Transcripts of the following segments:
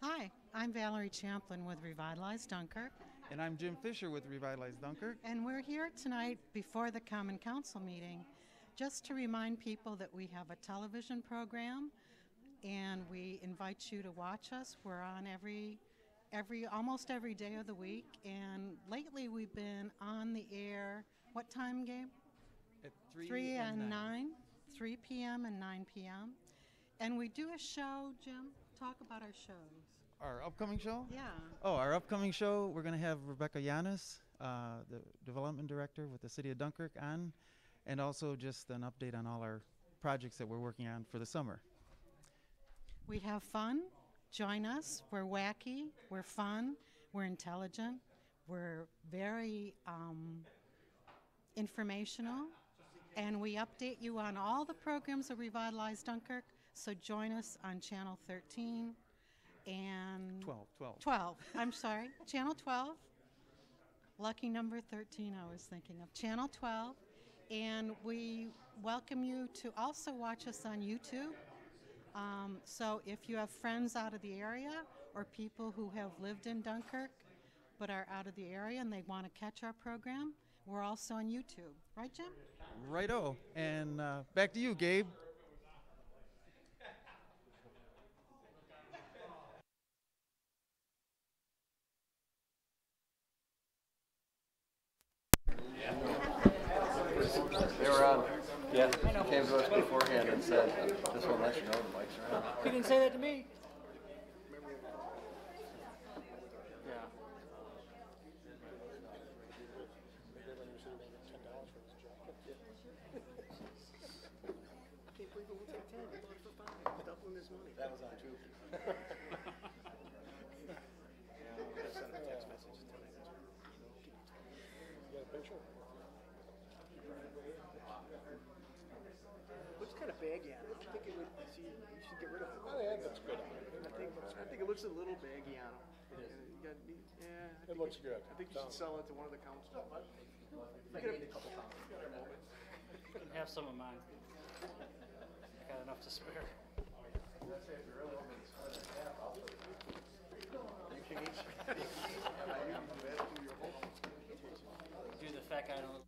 Hi, I'm Valerie Champlin with Revitalize Dunkirk, And I'm Jim Fisher with Revitalize Dunkirk. and we're here tonight before the Common Council meeting just to remind people that we have a television program and we invite you to watch us. We're on almost every day of the week, and lately we've been on the air. What time, Gabe? At 3 and 9. 9, 3 p.m. and 9 p.m. And we do a show, Jim. Talk about our shows. Our upcoming show? Yeah. Oh, our upcoming show, we're going to have Rebecca Yanis, the Development Director with the City of Dunkirk, on, and also just an update on all our projects that we're working on for the summer. We have fun. Join us. We're wacky. We're fun. We're intelligent. We're very informational. And we update you on all the programs of Revitalize Dunkirk. So join us on Channel 13 and 12. I'm sorry. Channel 12. Lucky number 13, I was thinking of. Channel 12. And we welcome you to also watch us on YouTube. So if you have friends out of the area or people who have lived in Dunkirk but are out of the area and they want to catch our program, we're also on YouTube. Right, Jim? Righto. And back to you, Gabe. They were on. Yeah. Came to us beforehand and said, "This will let you know the mics are on." He didn't say that to me. Yeah. Can't believe it will take 10. He bought it for 5. Doubling his money. That was on too. I'm gonna send him a text message tonight. You got a picture? Looks kind of baggy on him. I think it would. You should get rid of it. Oh, yeah, that's good. I think it looks a little baggy on him. It looks good. I think you should sell it to one of the council. You can have some of mine. I got enough to spare. Do the fat guy on the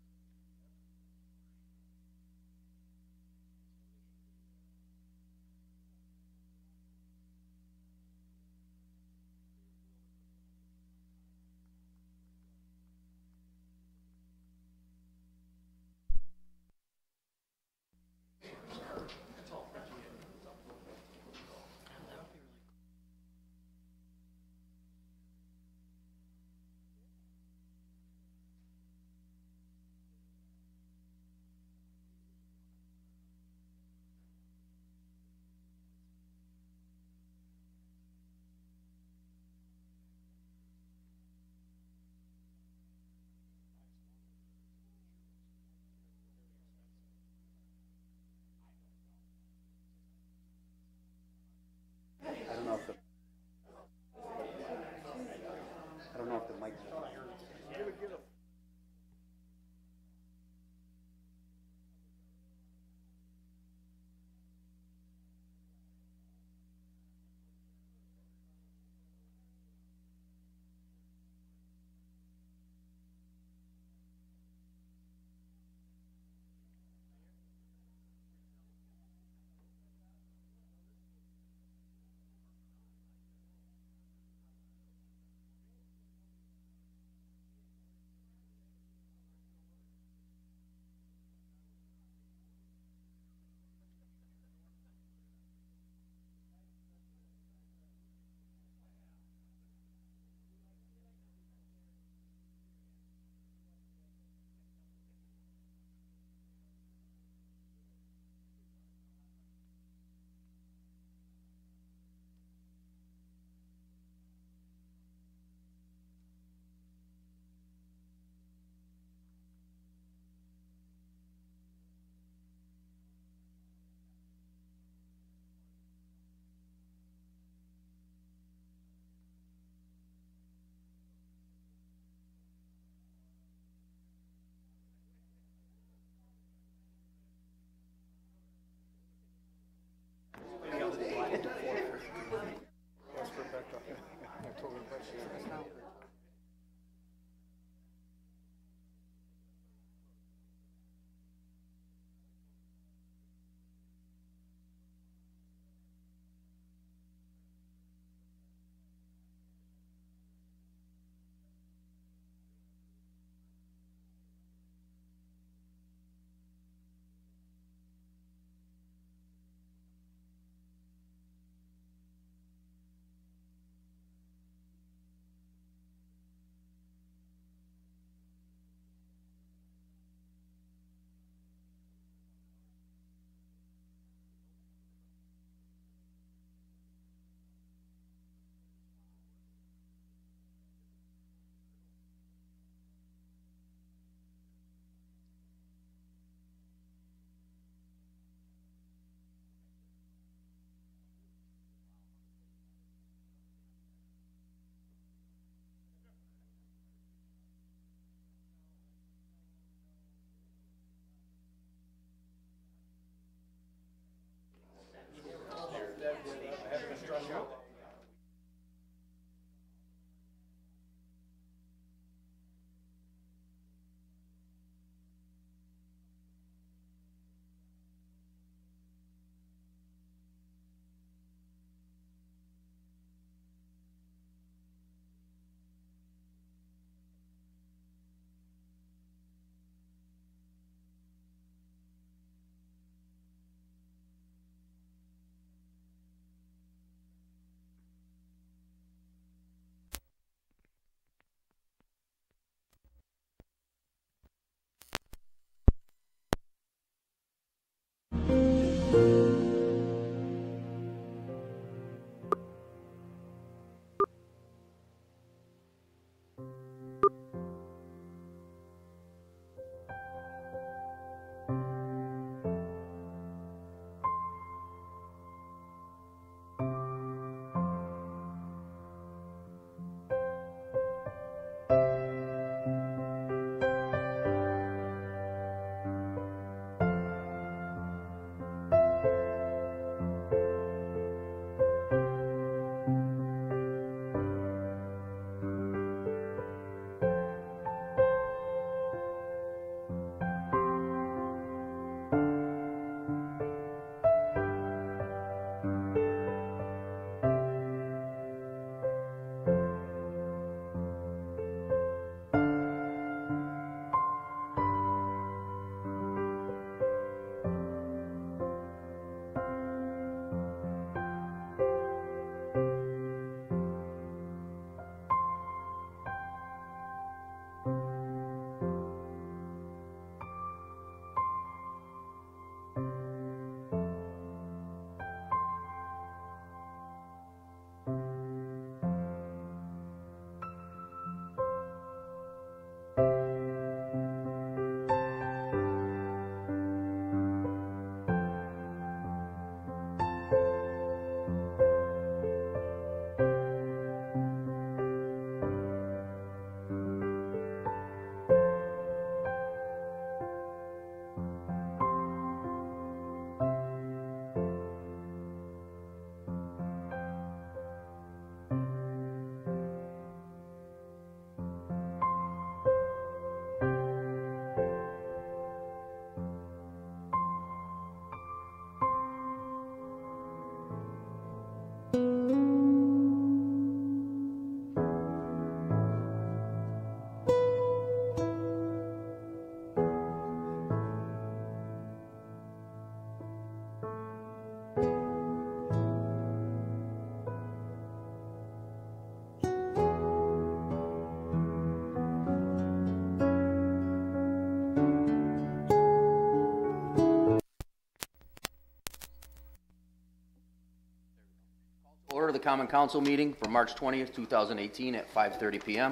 Common Council meeting for March 20th, 2018 at 5:30 p.m.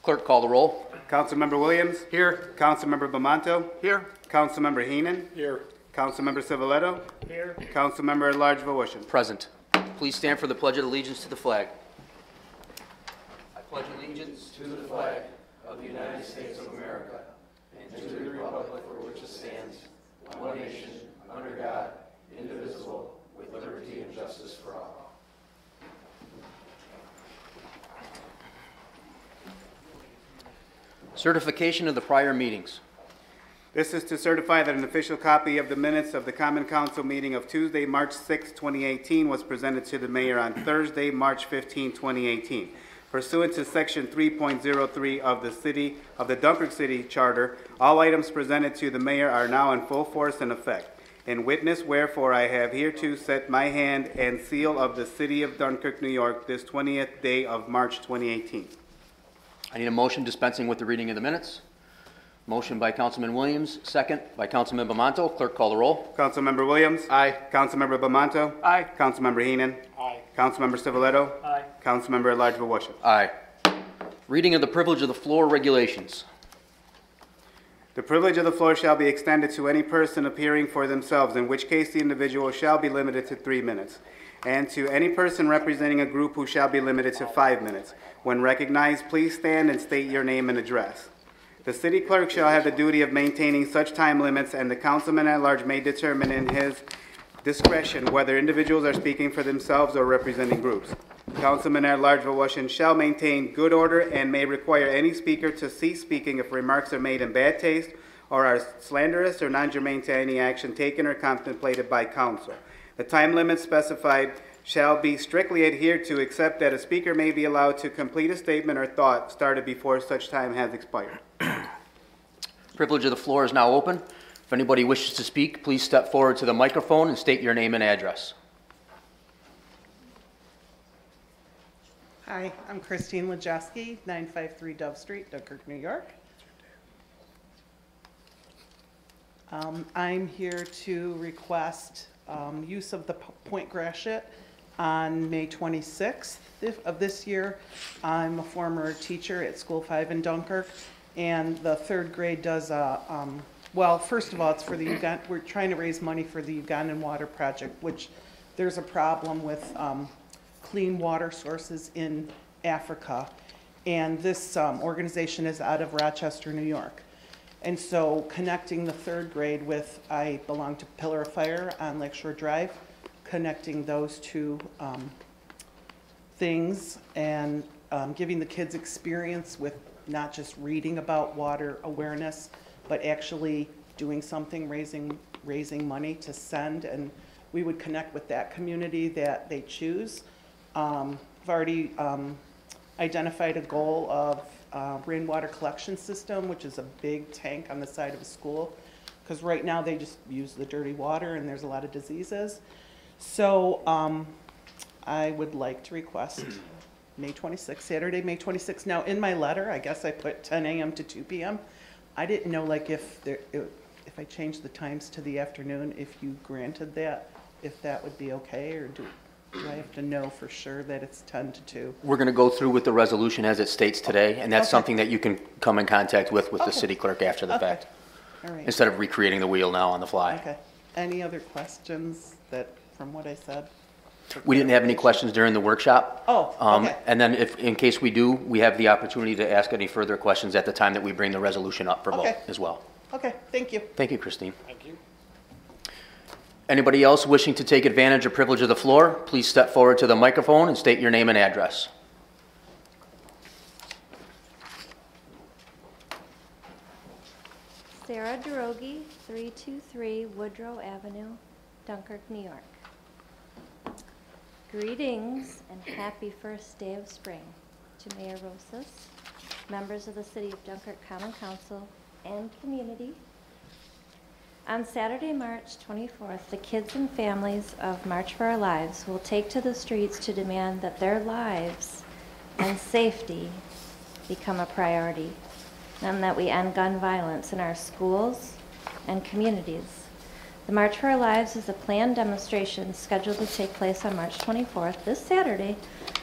Clerk, call the roll. Councilmember Williams. Here. Councilmember Bamanto. Here. Councilmember Heenan. Here. Councilmember Civiletto. Here. Councilmember at Large Votion. Present. Please stand for the Pledge of Allegiance to the flag. I pledge allegiance to the flag of the United States of America and to the republic for which it stands, one nation, under God, indivisible, with liberty and justice for all. Certification of the prior meetings. This is to certify that an official copy of the minutes of the Common Council meeting of Tuesday, March 6, 2018 was presented to the mayor on Thursday, March 15, 2018. Pursuant to Section 3.03 of the Dunkirk City Charter, all items presented to the mayor are now in full force and effect. In witness wherefore I have hereto set my hand and seal of the city of Dunkirk, New York, this 20th day of March 2018. I need a motion dispensing with the reading of the minutes. Motion by Councilman Williams, second by Councilman Bamanto. Clerk, call the roll. Councilmember Williams. Aye. Councilmember Bamanto. Aye. Councilmember Heenan. Aye. Councilmember Civiletto. Aye. Councilmember at Large Votion. Aye. Reading of the privilege of the floor regulations. The privilege of the floor shall be extended to any person appearing for themselves, in which case the individual shall be limited to 3 minutes, and to any person representing a group who shall be limited to 5 minutes. When recognized, please stand and state your name and address. The city clerk shall have the duty of maintaining such time limits, and the councilman at large may determine in his discretion whether individuals are speaking for themselves or representing groups. Councilman at large Votion shall maintain good order and may require any speaker to cease speaking if remarks are made in bad taste or are slanderous or non-germane to any action taken or contemplated by council. The time limits specified shall be strictly adhered to, except that a speaker may be allowed to complete a statement or thought started before such time has expired. Privilege of the floor is now open. If anybody wishes to speak, please step forward to the microphone and state your name and address. Hi, I'm Christine Wojcicki, 953 Dove Street, Dunkirk, New York. I'm here to request use of the Point Gratiot on May 26th of this year. I'm a former teacher at School 5 in Dunkirk, and the 3rd grade does a, well, first of all, it's for the we're trying to raise money for the Ugandan Water Project, which there's a problem with clean water sources in Africa, and this organization is out of Rochester, New York. And so connecting the 3rd grade with, I belong to Pillar of Fire on Lakeshore Drive, connecting those two things and giving the kids experience with not just reading about water awareness, but actually doing something, raising money to send, and we would connect with that community that they choose. I've already identified a goal of rainwater collection system, which is a big tank on the side of a school, because right now they just use the dirty water and there's a lot of diseases. So I would like to request May 26th, Saturday, May 26th. Now in my letter, I guess I put 10 a.m. to 2 p.m. I didn't know, like, if I changed the times to the afternoon, if you granted that, if that would be okay, or do I have to know for sure that it's 10 to 2? We're going to go through with the resolution as it states today, and that's something that you can come in contact with the city clerk after the fact, All right. instead of recreating the wheel now on the fly. Okay. Any other questions that, from what I said? We didn't have any questions during the workshop. Oh, okay. And then if, in case we do, we have the opportunity to ask any further questions at the time that we bring the resolution up for vote Okay. as well. Okay, thank you. Thank you, Christine. Thank you. Anybody else wishing to take advantage of privilege of the floor, please step forward to the microphone and state your name and address. Sarah Derogi, 323 Woodrow Avenue, Dunkirk, New York. Greetings and happy first day of spring to Mayor Rosas, members of the City of Dunkirk Common Council, and community. On Saturday, March 24th, the kids and families of March for Our Lives will take to the streets to demand that their lives and safety become a priority, and that we end gun violence in our schools and communities. The March for Our Lives is a planned demonstration scheduled to take place on March 24th, this Saturday,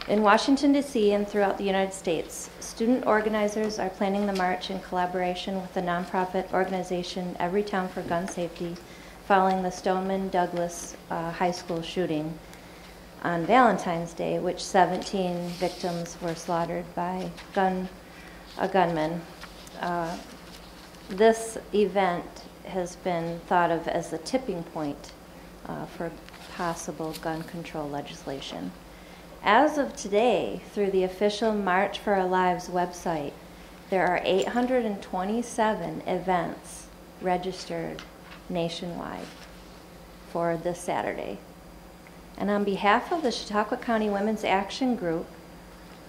in Washington, D.C. and throughout the United States. Student organizers are planning the march in collaboration with the nonprofit organization Everytown for Gun Safety, following the Stoneman Douglas High School shooting on Valentine's Day, which 17 victims were slaughtered by a gunman. This event has been thought of as the tipping point for possible gun control legislation. As of today, through the official March for Our Lives website, there are 827 events registered nationwide for this Saturday. And on behalf of the Chautauqua County Women's Action Group,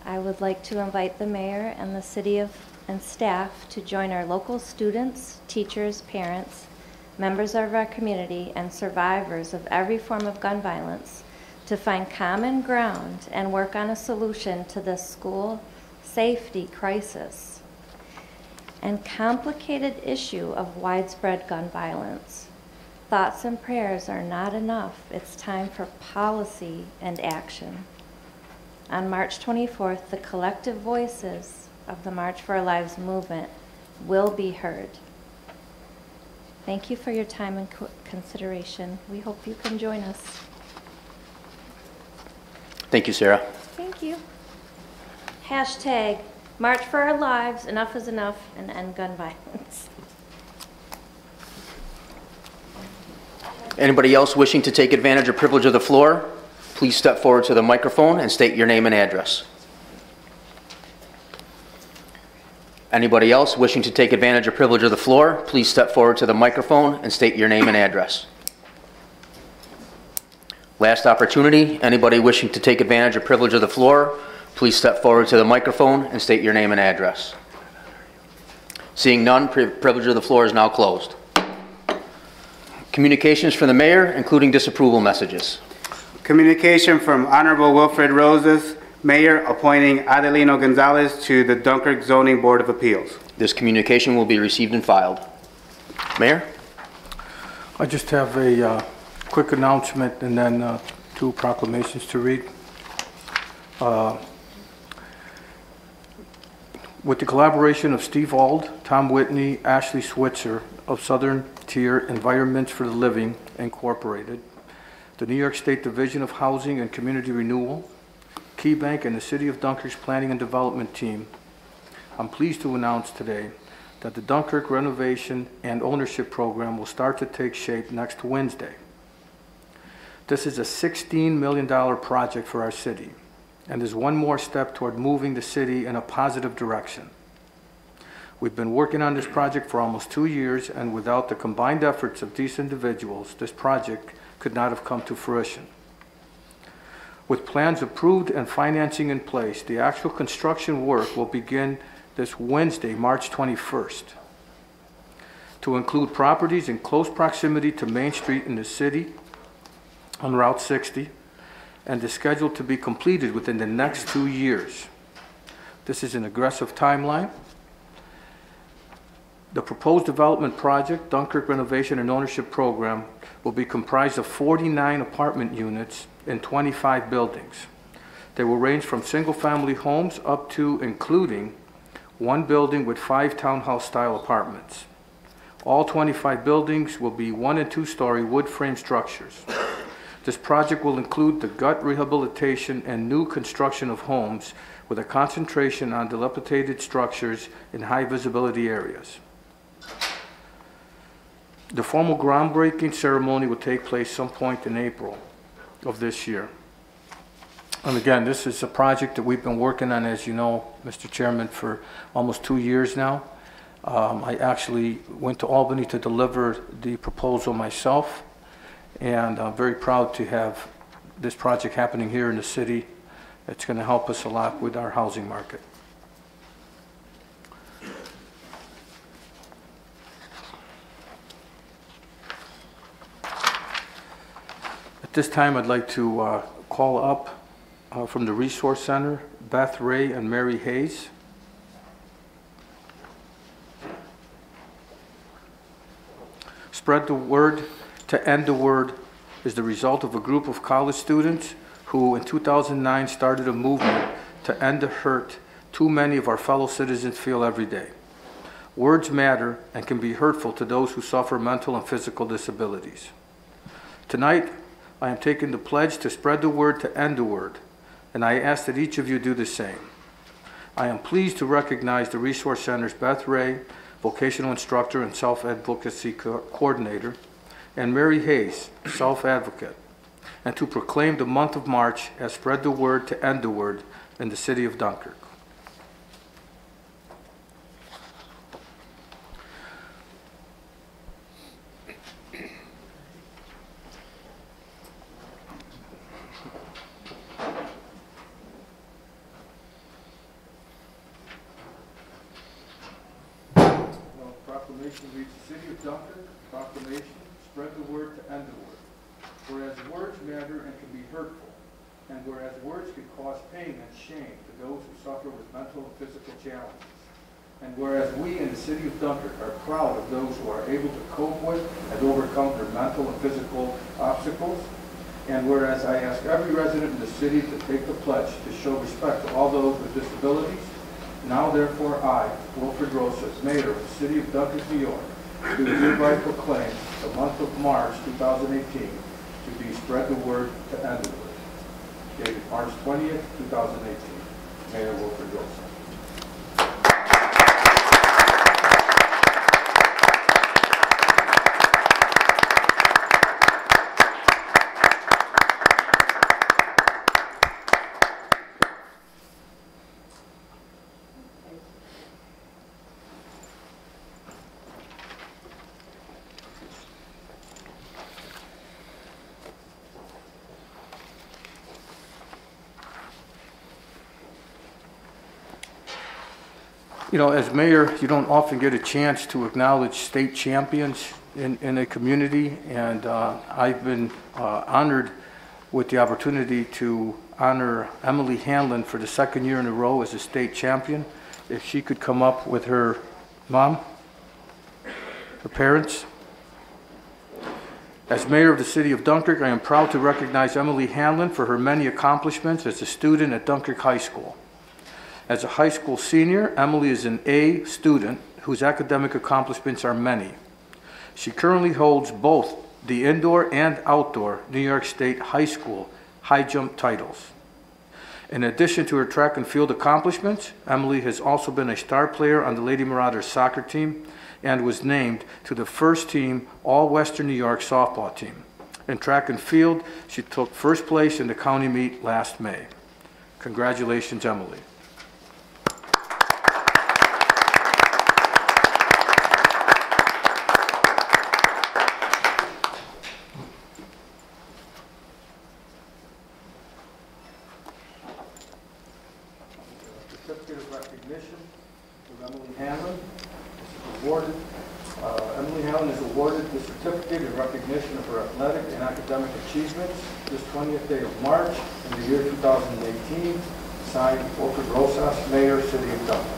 I would like to invite the mayor and the city and staff to join our local students, teachers, parents, members of our community, and survivors of every form of gun violence to find common ground and work on a solution to this school safety crisis and complicated issue of widespread gun violence. Thoughts and prayers are not enough. It's time for policy and action. On March 24th, the collective voices of the March for Our Lives movement will be heard. Thank you for your time and consideration. We hope you can join us. Thank you, Sarah. Thank you. Hashtag March for Our Lives, enough is enough, and end gun violence. Anybody else wishing to take advantage or privilege of the floor, please step forward to the microphone and state your name and address. Anybody else wishing to take advantage or privilege of the floor, please step forward to the microphone and state your name and address. Last opportunity. Anybody wishing to take advantage or privilege of the floor, please step forward to the microphone and state your name and address. Seeing none, privilege of the floor is now closed. Communications from the mayor, including disapproval messages. Communication from Honorable Wilfred Rosas, Mayor, appointing Adelino Gonzalez to the Dunkirk Zoning Board of Appeals. This communication will be received and filed. Mayor? I just have a quick announcement and then 2 proclamations to read. With the collaboration of Steve Auld, Tom Whitney, Ashley Switzer of Southern Tier Environments for the Living, Incorporated, the New York State Division of Housing and Community Renewal, KeyBank, and the City of Dunkirk's Planning and Development Team, I'm pleased to announce today that the Dunkirk Renovation and Ownership Program will start to take shape next Wednesday. This is a $16 million project for our city and is one more step toward moving the city in a positive direction. We've been working on this project for almost 2 years, and without the combined efforts of these individuals, this project could not have come to fruition. With plans approved and financing in place, the actual construction work will begin this Wednesday, March 21st, to include properties in close proximity to Main Street in the city on Route 60, and is scheduled to be completed within the next 2 years. This is an aggressive timeline. The proposed development project, Dunkirk Renovation and Ownership Program, will be comprised of 49 apartment units in 25 buildings. They will range from single-family homes up to including 1 building with 5 townhouse-style apartments. All 25 buildings will be 1- and 2-story wood frame structures. This project will include the gut rehabilitation and new construction of homes with a concentration on dilapidated structures in high visibility areas. The formal groundbreaking ceremony will take place some point in April of this year. And again, this is a project that we've been working on, as you know, Mr. Chairman, for almost 2 years now. I actually went to Albany to deliver the proposal myself, and I'm very proud to have this project happening here in the city. It's going to help us a lot with our housing market. At this time, I'd like to call up from the Resource Center, Beth Ray and Mary Hayes. Spread the word to End the Word is the result of a group of college students who in 2009 started a movement to end the hurt too many of our fellow citizens feel every day. Words matter and can be hurtful to those who suffer mental and physical disabilities. Tonight, I am taking the pledge to spread the word to end the word, and I ask that each of you do the same. I am pleased to recognize the Resource Center's Beth Ray, vocational instructor and self-advocacy coordinator, and Mary Hayes, self-advocate, and to proclaim the month of March as Spread the Word to End the Word in the city of Dunkirk. Proclamation reads the city of Dunkirk. Proclamation, spread the word to end the word. Whereas words matter and can be hurtful, and whereas words can cause pain and shame to those who suffer with mental and physical challenges, and whereas we in the city of Dunkirk are proud of those who are able to cope with and overcome their mental and physical obstacles, and whereas I ask every resident in the city to take the pledge to show respect to all those with disabilities, now therefore I, Wilfred Rosas, Mayor of the City of Dunkirk, New York, do hereby proclaim the month of March 2018 to be Spread the Word to End the Word. Dated March 20th, 2018. Mayor Wilfred Rosas. You know, as mayor, you don't often get a chance to acknowledge state champions in a community, and I've been honored with the opportunity to honor Emily Hanlon for the second year in a row as a state champion. If she could come up with her mom, her parents. As mayor of the city of Dunkirk, I am proud to recognize Emily Hanlon for her many accomplishments as a student at Dunkirk High School. As a high school senior, Emily is an A student whose academic accomplishments are many. She currently holds both the indoor and outdoor New York State High School high jump titles. In addition to her track and field accomplishments, Emily has also been a star player on the Lady Marauders soccer team and was named to the first team All-Western New York softball team. In track and field, she took first place in the county meet last May. Congratulations, Emily. Certificate of recognition of Emily Hanlon is awarded. Emily Hanlon is awarded the certificate in recognition of her athletic and academic achievements this 20th day of March in the year 2018. Signed, Wilfred Rosas, Mayor, City of Dunkirk.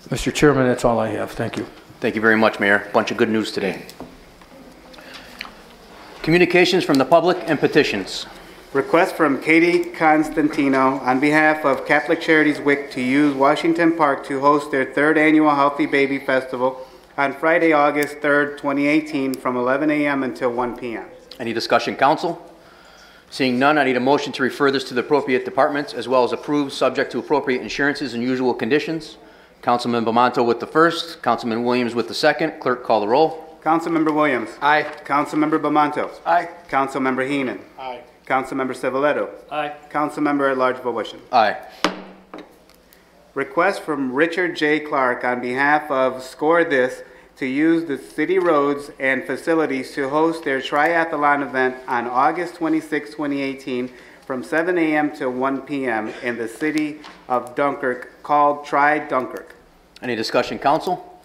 Mr. Chairman, that's all I have. Thank you. Thank you very much, Mayor. Bunch of good news today. Communications from the public and petitions. Request from Katie Constantino on behalf of Catholic Charities WIC to use Washington Park to host their third annual Healthy Baby Festival on Friday, August 3rd, 2018 from 11 a.m. until 1 p.m. Any discussion, council? Seeing none, I need a motion to refer this to the appropriate departments as well as approve subject to appropriate insurances and usual conditions. Councilman Bamanto with the first, Councilman Williams with the second. Clerk, call the roll. Councilmember Williams. Aye. Councilmember Bamanto. Aye. Councilmember Heenan. Aye. Councilmember Civiletto. Aye. Councilmember at Large Vowishin. Aye. Request from Richard J. Clark on behalf of Score This to use the city roads and facilities to host their triathlon event on August 26, 2018 from 7 a.m. to 1 p.m. in the city of Dunkirk called Try Dunkirk. Any discussion, council?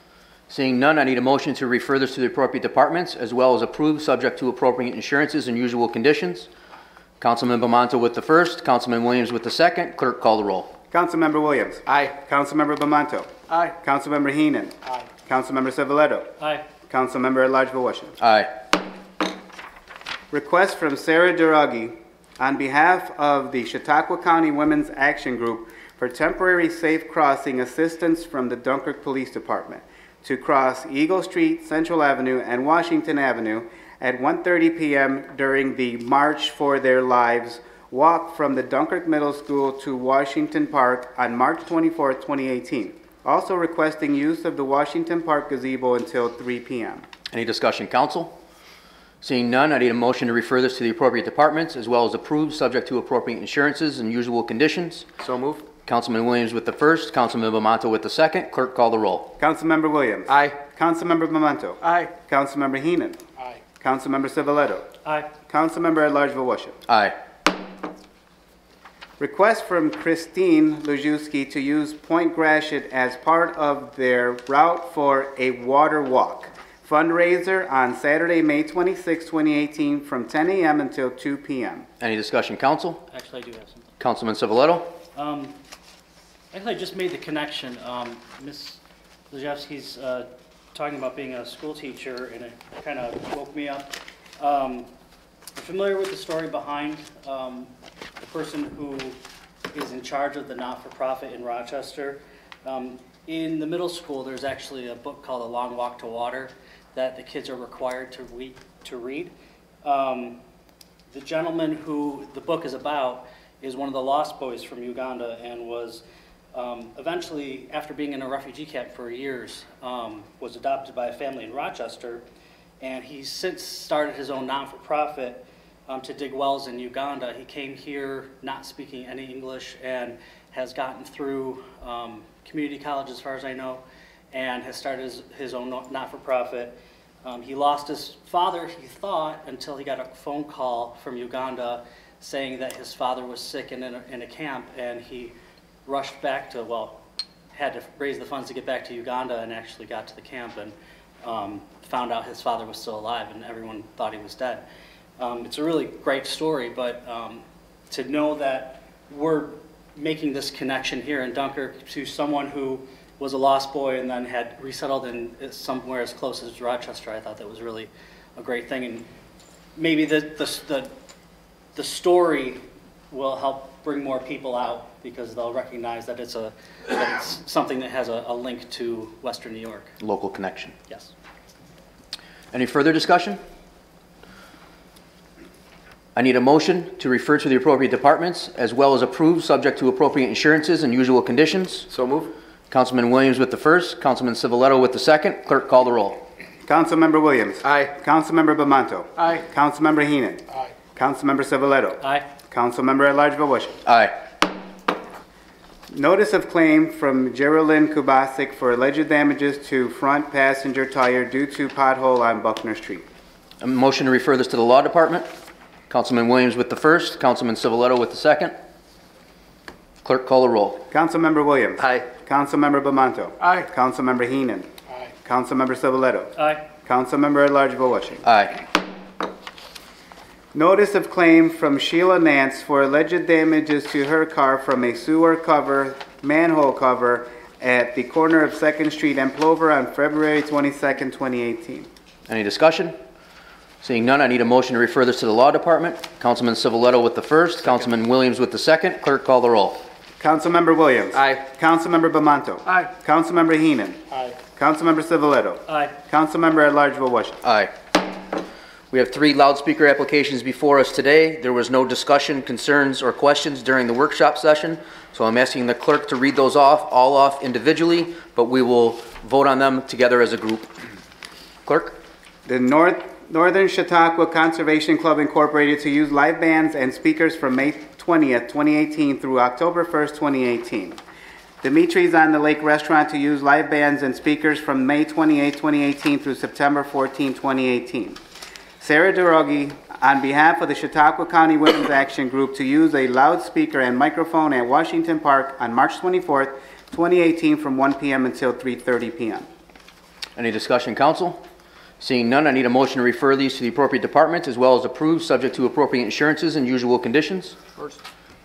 Seeing none, I need a motion to refer this to the appropriate departments as well as approve, subject to appropriate insurances and usual conditions. Councilman Bamanto with the first, Councilman Williams with the second. Clerk, call the roll. Councilmember Williams. Aye. Councilmember Bamanto. Aye. Councilmember Heenan. Aye. Councilmember Civiletto. Aye. Councilmember at-large Voisin. Aye. Request from Sarah Duragi on behalf of the Chautauqua County Women's Action Group for temporary safe crossing assistance from the Dunkirk Police Department to cross Eagle Street, Central Avenue, and Washington Avenue at 1:30 p.m. during the March for Their Lives walk from the Dunkirk Middle School to Washington Park on March 24, 2018. Also requesting use of the Washington Park gazebo until 3 p.m. Any discussion, council? Seeing none, I need a motion to refer this to the appropriate departments as well as approve, subject to appropriate insurances and usual conditions. So move. Councilman Williams with the first, Councilman Bamanto with the second. Clerk, call the roll. Councilmember Williams. Aye. Councilmember Bamanto. Aye. Councilmember Heenan. Aye. Councilmember Civiletto. Aye. Councilmember at-large Voisin. Aye. Request from Christine Lujewski to use Point Gratiot as part of their route for a water walk fundraiser on Saturday, May 26, 2018 from 10 a.m. until 2 p.m. Any discussion, council? Actually, I do have some. Councilman Civiletto? Actually, I just made the connection. Ms. Lajewski's talking about being a school teacher, and it kind of woke me up. I'm familiar with the story behind the person who is in charge of the not-for-profit in Rochester. In the middle school, there's actually a book called A Long Walk to Water that the kids are required to read. The gentleman who the book is about is one of the lost boys from Uganda and was eventually, after being in a refugee camp for years, was adopted by a family in Rochester, and he's since started his own non-for-profit to dig wells in Uganda. He came here not speaking any English and has gotten through community college as far as I know, and has started his own not-for-profit. He lost his father, he thought, until he got a phone call from Uganda saying that his father was sick in a camp, and he rushed back to, well, had to raise the funds to get back to Uganda and actually got to the camp and found out his father was still alive and everyone thought he was dead. It's a really great story, but to know that we're making this connection here in Dunkirk to someone who was a lost boy and then had resettled in somewhere as close as Rochester, I thought that was really a great thing. And maybe the story will help bring more people out because they'll recognize that it's something that has a link to Western New York. Local connection. Yes. Any further discussion? I need a motion to refer to the appropriate departments as well as approve, subject to appropriate insurances and usual conditions. So move. Councilman Williams with the first, Councilman Civiletto with the second. Clerk, call the roll. Councilmember Williams. Aye. Councilmember Bamanto. Aye. Councilmember Heenan. Aye. Councilmember Civiletto. Aye. Councilmember at-large Voisin. Aye. Notice of claim from Geraldine Kubasik for alleged damages to front passenger tire due to pothole on Buckner Street. A motion to refer this to the Law Department. Councilman Williams with the first, Councilman Civiletto with the second. Clerk, call the roll. Councilmember Williams. Aye. Councilmember Bamanto. Aye. Councilmember Heenan. Aye. Councilmember Civiletto. Aye. Councilmember at-large Voisin. Aye. Notice of claim from Sheila Nance for alleged damages to her car from a sewer cover, manhole cover at the corner of 2nd Street and Plover on February 22nd, 2018. Any discussion? Seeing none, I need a motion to refer this to the Law Department. Councilman Civiletto with the first, Councilman Williams with the second. Clerk, call the roll. Councilmember Williams. Aye. Councilmember Bamanto. Aye. Councilmember Heenan. Aye. Councilmember Civiletto. Aye. Councilmember at-large Voisin. Aye. We have 3 loudspeaker applications before us today. There was no discussion, concerns, or questions during the workshop session, so I'm asking the clerk to read those all off individually, but we will vote on them together as a group. Clerk? The Northern Chautauqua Conservation Club Incorporated to use live bands and speakers from May 20th, 2018 through October 1st, 2018. Dimitri's on the Lake Restaurant to use live bands and speakers from May 28, 2018 through September 14, 2018. Sarah DeRogi, on behalf of the Chautauqua County Women's Action Group, to use a loudspeaker and microphone at Washington Park on March 24th, 2018, from 1 p.m. until 3:30 p.m. Any discussion, council? Seeing none, I need a motion to refer these to the appropriate departments as well as approve, subject to appropriate insurances and usual conditions.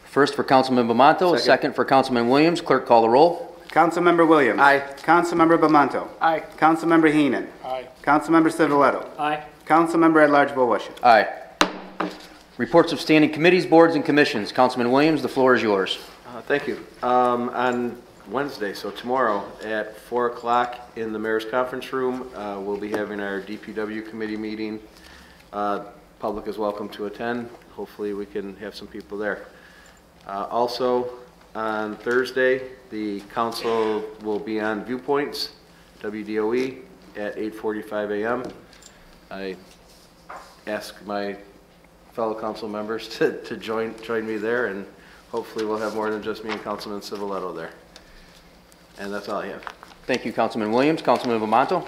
First for Councilman Bamanto, second for Councilman Williams. Clerk, call the roll. Councilmember Williams. Aye. Councilmember Bamanto. Aye. Councilmember Heenan. Aye. Councilmember Civiletto. Aye. Councilmember at Large Bowashi. Aye. Reports of standing committees, boards, and commissions. Councilman Williams, the floor is yours. Thank you. On Wednesday, so tomorrow, at 4 o'clock in the mayor's conference room, we'll be having our DPW committee meeting. Public is welcome to attend. Hopefully we can have some people there. Also, on Thursday, the council will be on Viewpoints, WDOE, at 8:45 a.m. I ask my fellow council members to join me there, and hopefully we'll have more than just me and Councilman Civiletto there. And that's all I have. Thank you, Councilman Williams. Councilman Bamanto.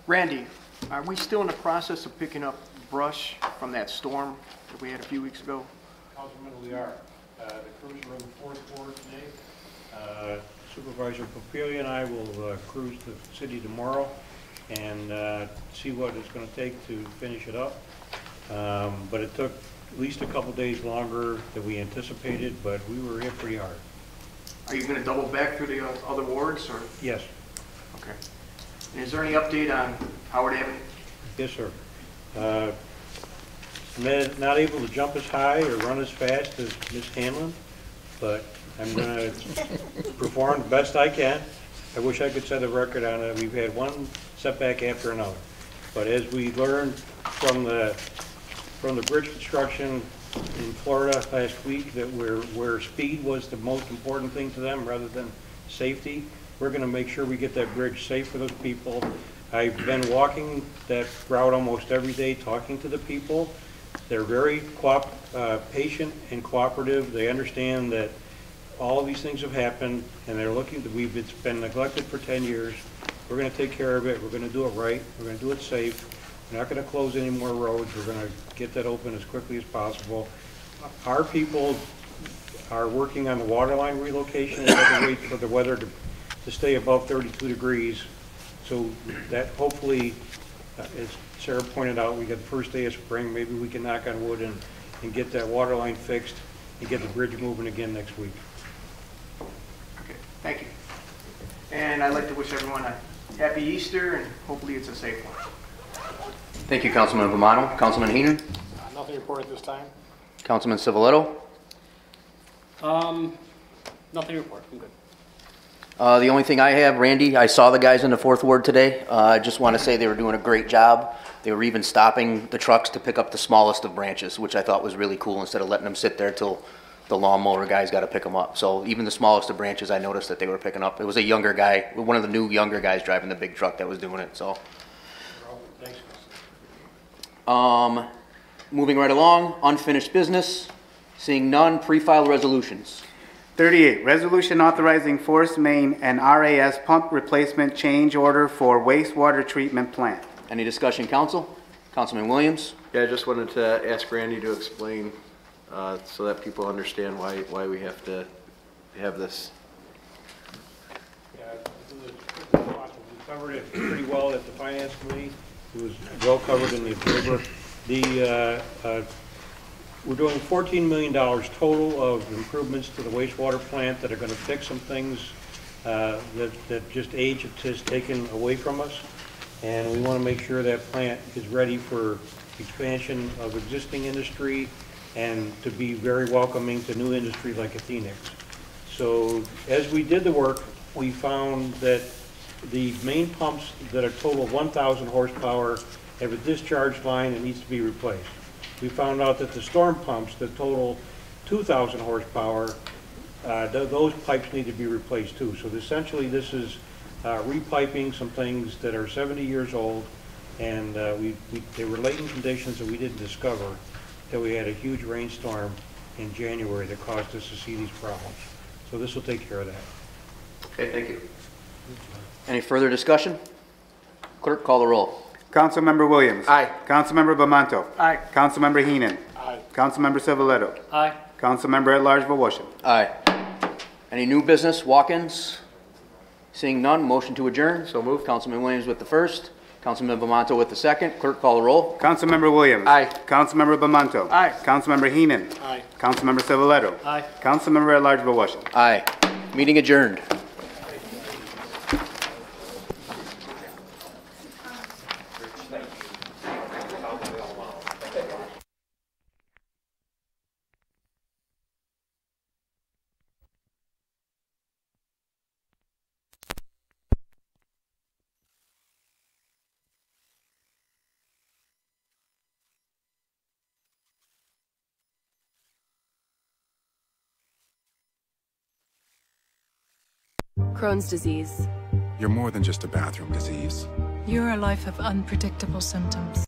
Randy, are we still in the process of picking up brush from that storm that we had a few weeks ago? Councilman, we are. The crews are in the fourth quarter today. Supervisor Papilio and I will cruise the city tomorrow and see what it's going to take to finish it up. But it took at least a couple days longer than we anticipated, but we were hit pretty hard. Are you going to double back through the other wards, or? Yes. Okay. And is there any update on Howard Avenue? Yes, sir. Not able to jump as high or run as fast as Ms. Hanlon, but I'm going to perform the best I can. I wish I could set a record on it. We've had one setback after another. But as we learned from the bridge construction in Florida last week, that where speed was the most important thing to them rather than safety, we're going to make sure we get that bridge safe for those people. I've been walking that route almost every day, talking to the people. They're very patient and cooperative. They understand that all of these things have happened, and they're looking to, it's been neglected for 10 years. We're going to take care of it. We're going to do it right. We're going to do it safe. We're not going to close any more roads. We're going to get that open as quickly as possible. Our people are working on the water line relocation. We have to wait for the weather to stay above 32 degrees. So that hopefully, as Sarah pointed out, we got the first day of spring. Maybe we can knock on wood and get that water line fixed and get the bridge moving again next week. Okay, thank you. And I'd like to wish everyone a happy Easter, and hopefully it's a safe one. Thank you, Councilman Bamanto. Councilman Heenan. Nothing reported this time. Councilman Civiletto. Nothing to report. I'm good. The only thing I have, Randy, I saw the guys in the fourth ward today. I just want to say they were doing a great job. They were even stopping the trucks to pick up the smallest of branches, which I thought was really cool, instead of letting them sit there till the lawnmower guys got to pick them up. So even the smallest of branches, I noticed that they were picking up. It was a younger guy, one of the new younger guys driving the big truck that was doing it. So, moving right along, unfinished business. Seeing none, pre-file resolutions. 38, resolution authorizing Forest Main and RAS pump replacement change order for wastewater treatment plant. Any discussion, council? Councilman Williams. Yeah, I just wanted to ask Randy to explain so that people understand why we have to have this. Yeah, we covered it pretty well at the Finance Committee. It was well covered in the Observer. We're doing $14 million total of improvements to the wastewater plant that are going to fix some things that just age has taken away from us. And we want to make sure that plant is ready for expansion of existing industry and to be very welcoming to new industry like Athenex. So as we did the work, we found that the main pumps that are total 1,000 horsepower have a discharge line that needs to be replaced. We found out that the storm pumps that total 2,000 horsepower, those pipes need to be replaced too. So essentially this is repiping some things that are 70 years old, and they were latent conditions that we didn't discover till we had a huge rainstorm in January that caused us to see these problems. So this will take care of that. Okay, thank you. Any further discussion? Clerk, call the roll. Councilmember Williams. Aye. Councilmember Bamanto. Aye. Councilmember Heenan. Aye. Councilmember Civiletto. Aye. Councilmember at Large Volushin. Aye. Any new business, walk-ins? Seeing none, motion to adjourn. So moved. Councilman Williams with the first, Councilman Bamanto with the second. Clerk, call the roll. Councilmember Williams. Aye. Councilmember Bamanto. Aye. Councilmember Heenan. Aye. Councilmember Civiletto. Aye. Councilmember at Large Volushin. Aye. Meeting adjourned. Crohn's disease. You're more than just a bathroom disease. You're a life of unpredictable symptoms.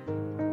you